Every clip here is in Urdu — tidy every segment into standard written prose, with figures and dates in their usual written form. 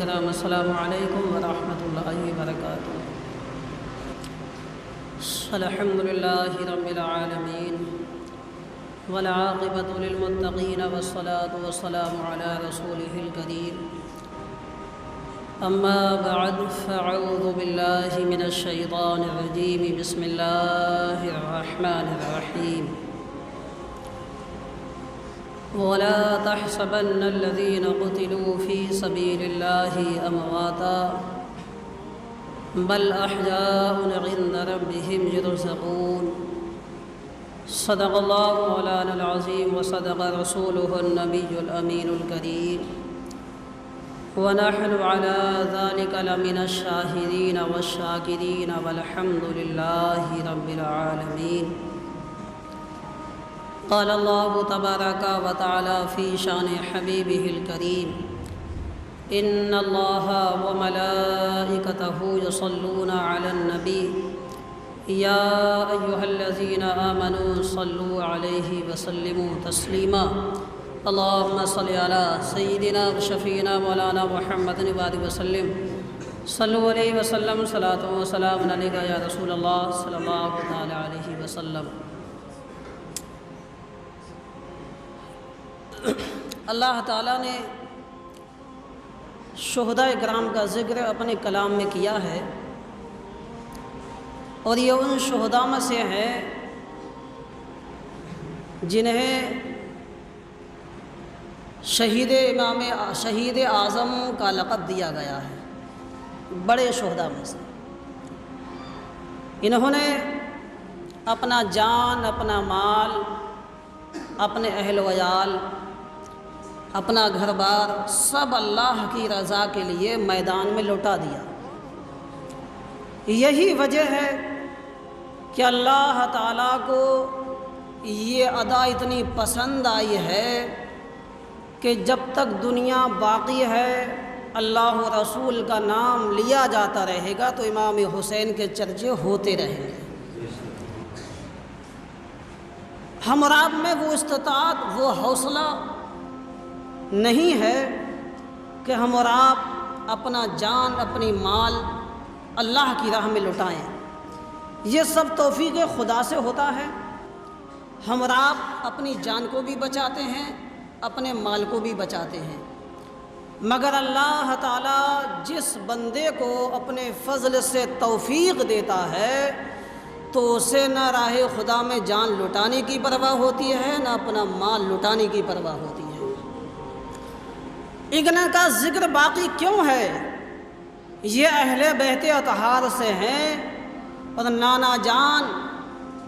الکرام، السلام علیکم ورحمۃ اللہ وبرکاتہ۔ الحمد للہ رب العالمین والعاقبۃ للمتقین والصلاة والسلام علی رسولہ الکریم، اما بعد فاعوذ باللہ من الشیطان الرجیم، بسم اللہ الرحمن الرحیم۔ ولا تحسبن الذين قتلوا في سبيل الله أمواتا بل أحياء عند ربهم يرزقون۔ صدق الله مولانا العظيم وصدق رسوله النبي الأمين الكريم، ونحن على ذلك لمن الشاهدين والشاكرين والحمد لله رب العالمين۔ قال الله تبارك وتعالى في شان حبيبه الكريم، إن الله وملائكته يصلون على النبي يا أيها الذين آمنوا صلوا عليه وسلموا تسليما۔ اللهم صل على سيدنا وشفينا مولانا محمد وآله وسلم، صلوا عليه وسلم صلاة وسلام عليك يا رسول الله صلى الله تعالى عليه وسلم۔ اللہ تعالیٰ نے شہداء کرام کا ذکر اپنے کلام میں کیا ہے، اور یہ ان شہداء میں سے ہے جنہیں شہید اعظم کا لقب دیا گیا ہے، بڑے شہداء میں سے۔ انہوں نے اپنا جان، اپنا مال، اپنے اہل ویال، اپنا گھر بار سب اللہ کی رضا کے لیے میدان میں لوٹا دیا۔ یہی وجہ ہے کہ اللہ تعالیٰ کو یہ ادا اتنی پسند آئی ہے کہ جب تک دنیا باقی ہے اللہ و رسول کا نام لیا جاتا رہے گا تو امام حسین کے چرچے ہوتے رہیں گے۔ ہم اور آپ میں وہ استطاعت، وہ حوصلہ نہیں ہے کہ ہم اور آپ اپنا جان، اپنی مال اللہ کی راہ میں لٹائیں۔ یہ سب توفیق خدا سے ہوتا ہے۔ ہم اور آپ اپنی جان کو بھی بچاتے ہیں، اپنے مال کو بھی بچاتے ہیں، مگر اللہ تعالیٰ جس بندے کو اپنے فضل سے توفیق دیتا ہے تو اسے نہ راہ خدا میں جان لٹانے کی پرواہ ہوتی ہے، نہ اپنا مال لٹانے کی پرواہ ہوتی ہے۔ ان کا ذکر باقی کیوں ہے؟ یہ اہل بیت اطہار سے ہیں، اور نانا جان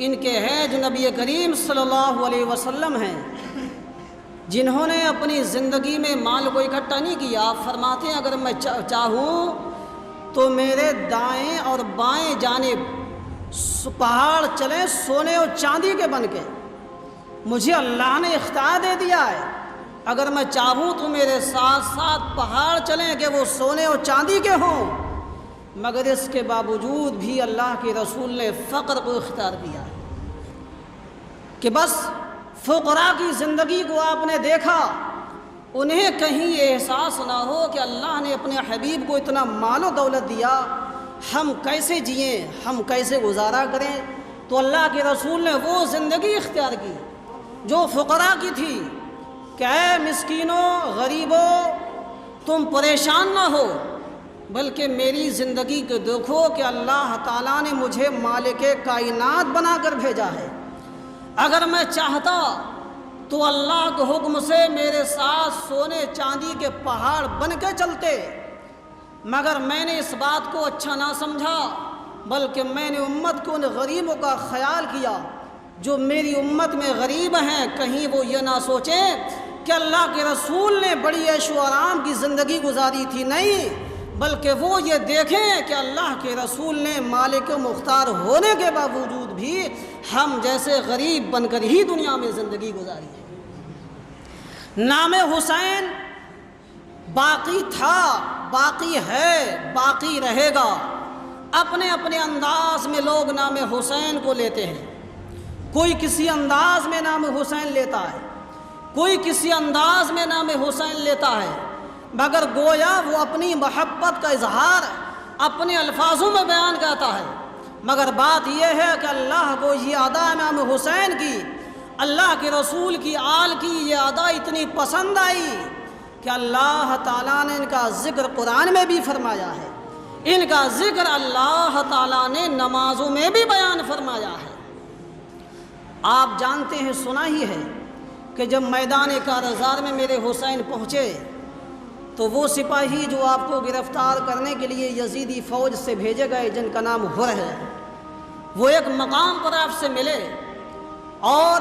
ان کے ہیں جو نبی کریم صلی اللہ علیہ وسلم ہیں، جنہوں نے اپنی زندگی میں مال کو اکٹھا نہیں کیا۔ آپ فرماتے ہیں اگر میں چاہوں تو میرے دائیں اور بائیں جانب پہاڑ چلیں سونے اور چاندی کے بن کے، مجھے اللہ نے اختیار دے دیا ہے۔ اگر میں چاہوں تو میرے ساتھ ساتھ پہاڑ چلیں کہ وہ سونے اور چاندی کے ہوں، مگر اس کے باوجود بھی اللہ کے رسول نے فقر کو اختیار کیا ہے کہ بس فقراء کی زندگی کو آپ نے دیکھا، انہیں کہیں یہ احساس نہ ہو کہ اللہ نے اپنے حبیب کو اتنا مال و دولت دیا، ہم کیسے جئیں، ہم کیسے گزارا کریں۔ تو اللہ کے رسول نے وہ زندگی اختیار کی جو فقراء کی تھی کہ اے مسکینوں، غریبوں، تم پریشان نہ ہو، بلکہ میری زندگی کو دیکھو کہ اللہ تعالیٰ نے مجھے مالک کائنات بنا کر بھیجا ہے۔ اگر میں چاہتا تو اللہ کے حکم سے میرے ساتھ سونے چاندی کے پہاڑ بن کے چلتے، مگر میں نے اس بات کو اچھا نہ سمجھا، بلکہ میں نے امت کو ان غریبوں کا خیال کیا جو میری امت میں غریب ہیں، کہیں وہ یہ نہ سوچیں کہ اللہ کے رسول نے بڑی عیش و آرام کی زندگی گزاری تھی، نہیں، بلکہ وہ یہ دیکھیں کہ اللہ کے رسول نے مالک مختار ہونے کے باوجود بھی ہم جیسے غریب بن کر ہی دنیا میں زندگی گزاری ہے۔ نام حسین باقی تھا، باقی ہے، باقی رہے گا۔ اپنے اپنے انداز میں لوگ نام حسین کو لیتے ہیں، کوئی کسی انداز میں نام حسین لیتا ہے، کوئی کسی انداز میں نام حسین لیتا ہے، مگر گویا وہ اپنی محبت کا اظہار اپنے الفاظوں میں بیان کرتا ہے، مگر بات یہ ہے کہ اللہ کو یہ ادا امام حسین کی، اللہ کے رسول کی آل کی یہ ادا اتنی پسند آئی کہ اللہ تعالیٰ نے ان کا ذکر قرآن میں بھی فرمایا ہے، ان کا ذکر اللہ تعالیٰ نے نمازوں میں بھی بیان فرمایا ہے۔ آپ جانتے ہیں، سنا ہی ہے کہ جب میدان کارزار میں میرے حسین پہنچے تو وہ سپاہی جو آپ کو گرفتار کرنے کے لیے یزیدی فوج سے بھیجے گئے، جن کا نام حر ہے، وہ ایک مقام پر آپ سے ملے اور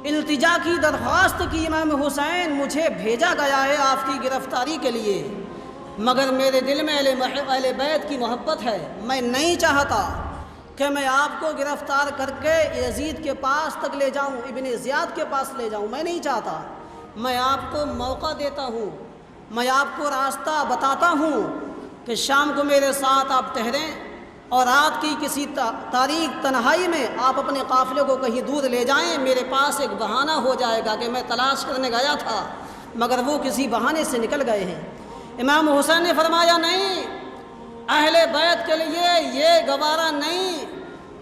التجا کی، درخواست کی، امام حسین مجھے بھیجا گیا ہے آپ کی گرفتاری کے لیے، مگر میرے دل میں اہل بیت کی محبت ہے، میں نہیں چاہتا کہ میں آپ کو گرفتار کر کے یزید کے پاس تک لے جاؤں، ابن زیاد کے پاس لے جاؤں، میں نہیں چاہتا، میں آپ کو موقع دیتا ہوں، میں آپ کو راستہ بتاتا ہوں کہ شام کو میرے ساتھ آپ ٹھہریں اور رات کی کسی تاریک تنہائی میں آپ اپنے قافلے کو کہیں دور لے جائیں، میرے پاس ایک بہانہ ہو جائے گا کہ میں تلاش کرنے گیا تھا مگر وہ کسی بہانے سے نکل گئے ہیں۔ امام حسین نے فرمایا نہیں، اہل بیت کے لیے یہ گوارا نہیں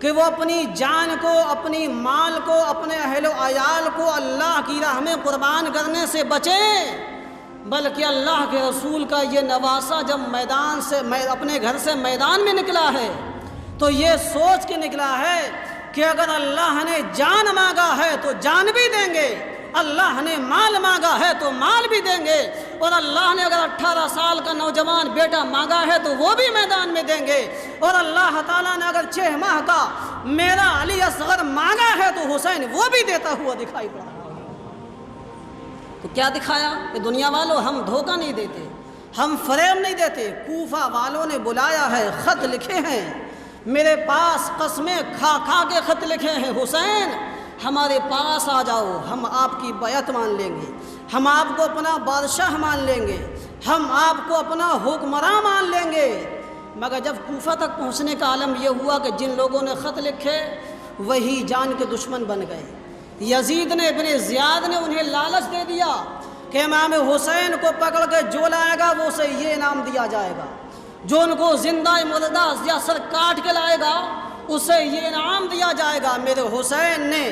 کہ وہ اپنی جان کو، اپنی مال کو، اپنے اہل و عیال کو اللہ کی راہ میں قربان کرنے سے بچیں، بلکہ اللہ کے رسول کا یہ نواسہ جب میدان سے، اپنے گھر سے میدان میں نکلا ہے تو یہ سوچ کے نکلا ہے کہ اگر اللہ نے جان مانگا ہے تو جان بھی دیں گے، اللہ نے مال مانگا ہے تو مال بھی دیں گے، اور اللہ نے اگر 18 سال کا نوجوان بیٹا مانگا ہے تو وہ بھی میدان میں دیں گے، اور اللہ تعالیٰ نے اگر 6 ماہ کا میرا علی اصغر مانگا ہے تو حسین وہ بھی دیتا ہوا دکھائی پڑا۔ تو کیا دکھایا کہ دنیا والوں ہم دھوکہ نہیں دیتے، ہم فریب نہیں دیتے۔ کوفہ والوں نے بلایا ہے، خط لکھے ہیں، میرے پاس قسمیں کھا کھا کے خط لکھے ہیں، حسین ہمارے پاس آ جاؤ، ہم آپ کی بیعت مان لیں گے، ہم آپ کو اپنا بادشاہ مان لیں گے، ہم آپ کو اپنا حکمراں مان لیں گے۔ مگر جب کوفہ تک پہنچنے کا عالم یہ ہوا کہ جن لوگوں نے خط لکھے وہی جان کے دشمن بن گئے۔ یزید نے، ابن زیاد نے انہیں لالچ دے دیا کہ امام حسین کو پکڑ کے جو لائے گا وہ اسے یہ انعام دیا جائے گا، جو ان کو زندہ مردہ یا سر کاٹ کے لائے گا اسے یہ انعام دیا جائے گا۔ میرے حسین نے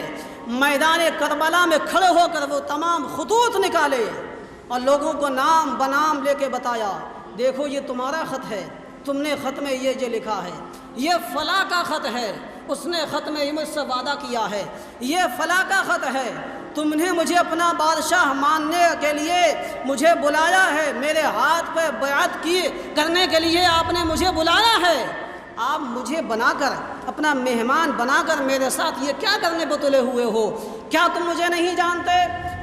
میدان کربلا میں کھڑے ہو کر وہ تمام خطوط نکالے اور لوگوں کو نام بنام لے کے بتایا، دیکھو یہ تمہارا خط ہے، تم نے خط میں یہ لکھا ہے، یہ فلاں کا خط ہے، اس نے خط میں مجھ سے وعدہ کیا ہے، یہ فلاں کا خط ہے، تم نے مجھے اپنا بادشاہ ماننے کے لیے مجھے بلایا ہے، میرے ہاتھ پہ بیعت کی کرنے کے لیے آپ نے مجھے بلایا ہے، آپ مجھے بنا کر، اپنا مہمان بنا کر میرے ساتھ یہ کیا کرنے پہ تلے ہوئے ہو؟ کیا تم مجھے نہیں جانتے؟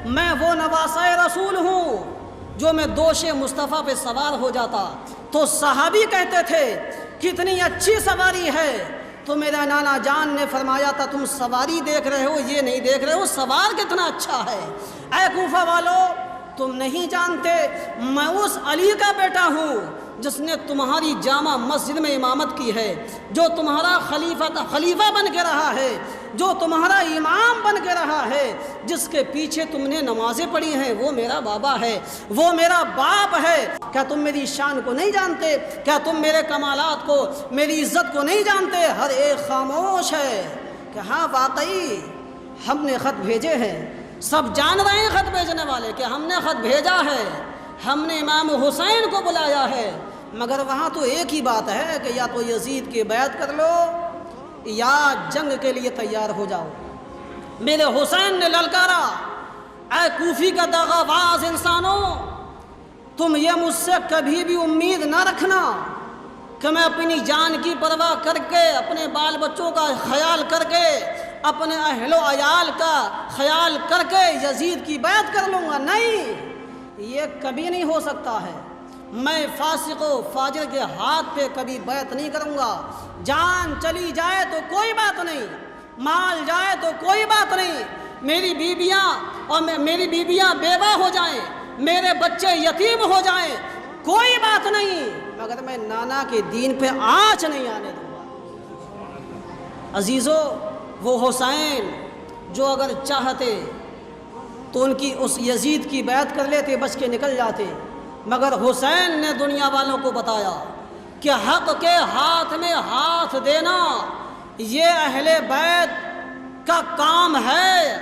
میں وہ نواسہ رسول ہوں جو میں دوش مصطفیٰ پہ سوار ہو جاتا تو صحابی کہتے تھے کتنی اچھی سواری ہے، تو میرا نانا جان نے فرمایا تھا تم سواری دیکھ رہے ہو، یہ نہیں دیکھ رہے ہو سوار کتنا اچھا ہے۔ اے کوفہ والو، تم نہیں جانتے میں اس علی کا بیٹا ہوں جس نے تمہاری جامع مسجد میں امامت کی ہے، جو تمہارا خلیفہ بن کے رہا ہے، جو تمہارا امام بن کے رہا ہے، جس کے پیچھے تم نے نمازیں پڑھی ہیں، وہ میرا بابا ہے، وہ میرا باپ ہے۔ کیا تم میری شان کو نہیں جانتے؟ کیا تم میرے کمالات کو، میری عزت کو نہیں جانتے؟ ہر ایک خاموش ہے کہ ہاں واقعی ہم نے خط بھیجے ہیں، سب جان رہے ہیں خط بھیجنے والے کہ ہم نے خط بھیجا ہے، ہم نے امام حسین کو بلایا ہے، مگر وہاں تو ایک ہی بات ہے کہ یا تو یزید کی بیعت کر لو یا جنگ کے لیے تیار ہو جاؤ۔ میرے حسین نے للکارا، اے کوفی کا دغاباز انسانوں، تم یہ مجھ سے کبھی بھی امید نہ رکھنا کہ میں اپنی جان کی پرواہ کر کے، اپنے بال بچوں کا خیال کر کے، اپنے اہل و عیال کا خیال کر کے یزید کی بیعت کر لوں گا، نہیں، یہ کبھی نہیں ہو سکتا ہے۔ میں فاسق و فاجر کے ہاتھ پہ کبھی بیعت نہیں کروں گا۔ جان چلی جائے تو کوئی بات نہیں، مال جائے تو کوئی بات نہیں، میری بیویاں بیوہ ہو جائیں، میرے بچے یتیم ہو جائیں، کوئی بات نہیں، مگر میں نانا کے دین پہ آنچ نہیں آنے دوں گا۔ عزیزو، وہ حسین جو اگر چاہتے تو ان کی اس یزید کی بیعت کر لیتے، بچ کے نکل جاتے، مگر حسین نے دنیا والوں کو بتایا کہ حق کے ہاتھ میں ہاتھ دینا یہ اہل بیت کا کام ہے،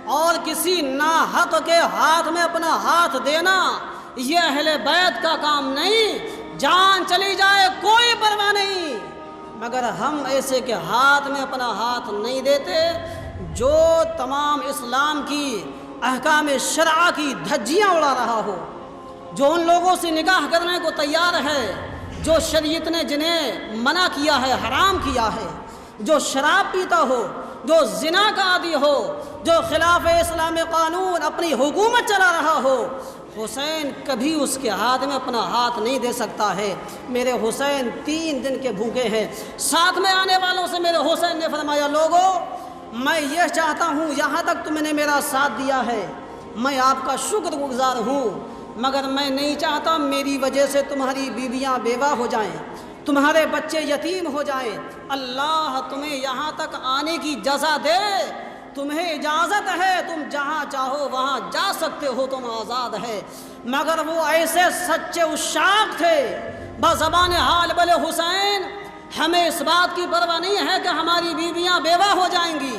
اور کسی ناحق کے ہاتھ میں اپنا ہاتھ دینا یہ اہل بیت کا کام نہیں۔ جان چلی جائے کوئی پرواہ نہیں، مگر ہم ایسے کے ہاتھ میں اپنا ہاتھ نہیں دیتے جو تمام اسلام کی احکام شرع کی دھجیاں اڑا رہا ہو، جو ان لوگوں سے نکاح کرنے کو تیار ہے جو شریعت نے جنہیں منع کیا ہے، حرام کیا ہے، جو شراب پیتا ہو، جو زنا کا عادی ہو، جو خلاف اسلام قانون اپنی حکومت چلا رہا ہو، حسین کبھی اس کے ہاتھ میں اپنا ہاتھ نہیں دے سکتا ہے۔ میرے حسین 3 دن کے بھوکے ہیں۔ ساتھ میں آنے والوں سے میرے حسین نے فرمایا، لوگوں میں یہ چاہتا ہوں، یہاں تک تم نے میرا ساتھ دیا ہے، میں آپ کا شکر گزار ہوں، مگر میں نہیں چاہتا میری وجہ سے تمہاری بیویاں بیوہ ہو جائیں، تمہارے بچے یتیم ہو جائیں۔ اللہ تمہیں یہاں تک آنے کی جزا دے، تمہیں اجازت ہے، تم جہاں چاہو وہاں جا سکتے ہو، تم آزاد ہے۔ مگر وہ ایسے سچے عشاق تھے، بزبان حال بولے، حسین ہمیں اس بات کی پرواہ نہیں ہے کہ ہماری بیویاں بیوہ ہو جائیں گی،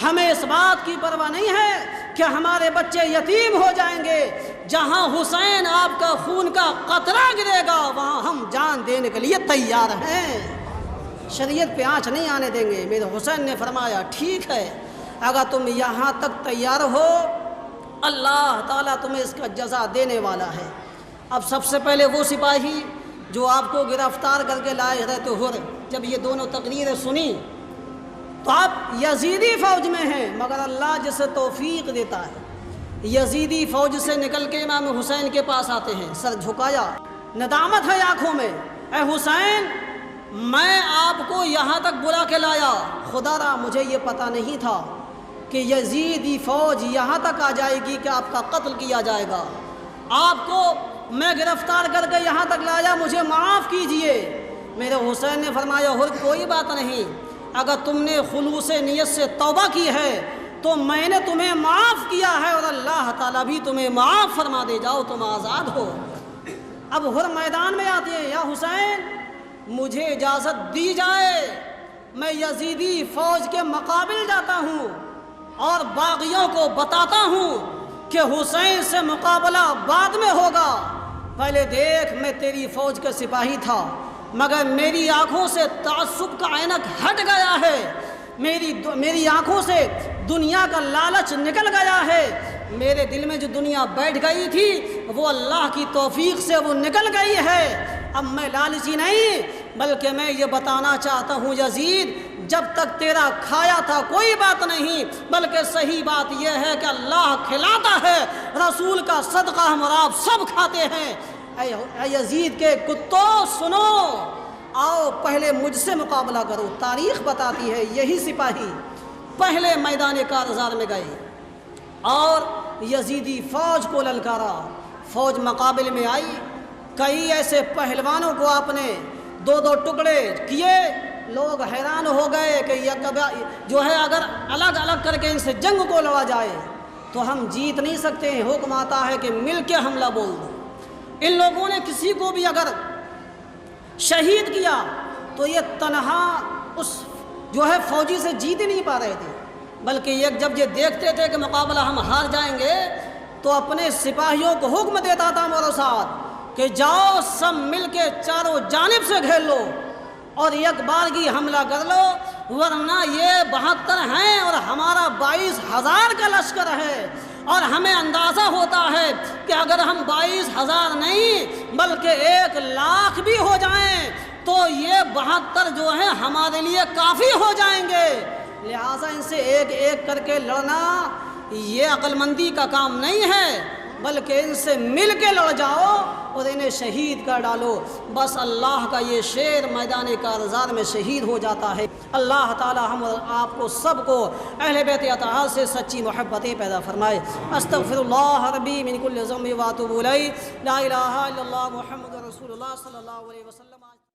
ہمیں اس بات کی پرواہ نہیں ہے کہ ہمارے بچے یتیم ہو جائیں گے، جہاں حسین آپ کا خون کا قطرہ گرے گا وہاں ہم جان دینے کے لیے تیار ہیں، شریعت پہ آنچ نہیں آنے دیں گے۔ میرے حسین نے فرمایا، ٹھیک ہے، اگر تم یہاں تک تیار ہو اللہ تعالیٰ تمہیں اس کا جزا دینے والا ہے۔ اب سب سے پہلے وہ سپاہی جو آپ کو گرفتار کر کے لائے رہتے ہو، جب یہ دونوں تقریریں سنی تو آپ یزیدی فوج میں ہیں، مگر اللہ جسے توفیق دیتا ہے یزیدی فوج سے نکل کے امام حسین کے پاس آتے ہیں، سر جھکایا، ندامت ہے آنکھوں میں، اے حسین میں آپ کو یہاں تک بلا کے لایا، خدا را مجھے یہ پتہ نہیں تھا کہ یزیدی فوج یہاں تک آ جائے گی کہ آپ کا قتل کیا جائے گا، آپ کو میں گرفتار کر کے یہاں تک لایا، مجھے معاف کیجئے۔ میرے حسین نے فرمایا، اور کوئی بات نہیں، اگر تم نے خلوص نیت سے توبہ کی ہے تو میں نے تمہیں معاف کیا ہے، اور اللہ تعالیٰ بھی تمہیں معاف فرما دے، جاؤ تم آزاد ہو۔ اب ہر میدان میں آتے ہیں، یا حسین مجھے اجازت دی جائے، میں یزیدی فوج کے مقابل جاتا ہوں اور باغیوں کو بتاتا ہوں کہ حسین سے مقابلہ بعد میں ہوگا، پہلے دیکھ میں تیری فوج کا سپاہی تھا، مگر میری آنکھوں سے تعصب کا عینک ہٹ گیا ہے، میری آنکھوں سے دنیا کا لالچ نکل گیا ہے، میرے دل میں جو دنیا بیٹھ گئی تھی وہ اللہ کی توفیق سے وہ نکل گئی ہے۔ اب میں لالچی نہیں، بلکہ میں یہ بتانا چاہتا ہوں یزید، جب تک تیرا کھایا تھا کوئی بات نہیں، بلکہ صحیح بات یہ ہے کہ اللہ کھلاتا ہے، رسول کا صدقہ ہم اور آپ سب کھاتے ہیں۔ اے یزید کے کتوں سنو، آؤ پہلے مجھ سے مقابلہ کرو۔ تاریخ بتاتی ہے یہی سپاہی پہلے میدان کارزار میں گئے اور یزیدی فوج کو للکارا، فوج مقابل میں آئی، کئی ایسے پہلوانوں کو آپ نے 2 ٹکڑے کیے، لوگ حیران ہو گئے کہ یہ جو ہے اگر الگ الگ کر کے ان سے جنگ کو لڑا جائے تو ہم جیت نہیں سکتے ہیں، حکم آتا ہے کہ مل کے حملہ بول دو۔ ان لوگوں نے کسی کو بھی اگر شہید کیا تو یہ تنہا اس جو ہے فوجی سے جیت ہی نہیں پا رہے تھے، بلکہ جب یہ دیکھتے تھے کہ مقابلہ ہم ہار جائیں گے تو اپنے سپاہیوں کو حکم دیتا تھا مورو صاحب کہ جاؤ سب مل کے چاروں جانب سے گھیر لو اور ایک بارگی حملہ کر لو، ورنہ یہ 72 ہیں اور ہمارا 22,000 کا لشکر ہے، اور ہمیں اندازہ ہوتا ہے کہ اگر ہم 22,000 نہیں بلکہ 1,00,000 بھی ہو جائیں تو یہ 72 جو ہیں ہمارے لیے کافی ہو جائیں گے، لہٰذا ان سے ایک ایک کر کے لڑنا یہ عقل مندی کا کام نہیں ہے، بلکہ ان سے مل کے لڑ جاؤ اور انہیں شہید کر ڈالو۔ بس اللہ کا یہ شیر میدان کارزار میں شہید ہو جاتا ہے۔ اللہ تعالی ہم اور آپ کو سب کو اہل بیت اطہار سے سچی محبتیں پیدا فرمائے۔ استغفر اللہ ربی من کل ذنب واتوب الیہ، لا الہ الا اللہ محمد رسول اللہ صلی اللہ علیہ وسلم۔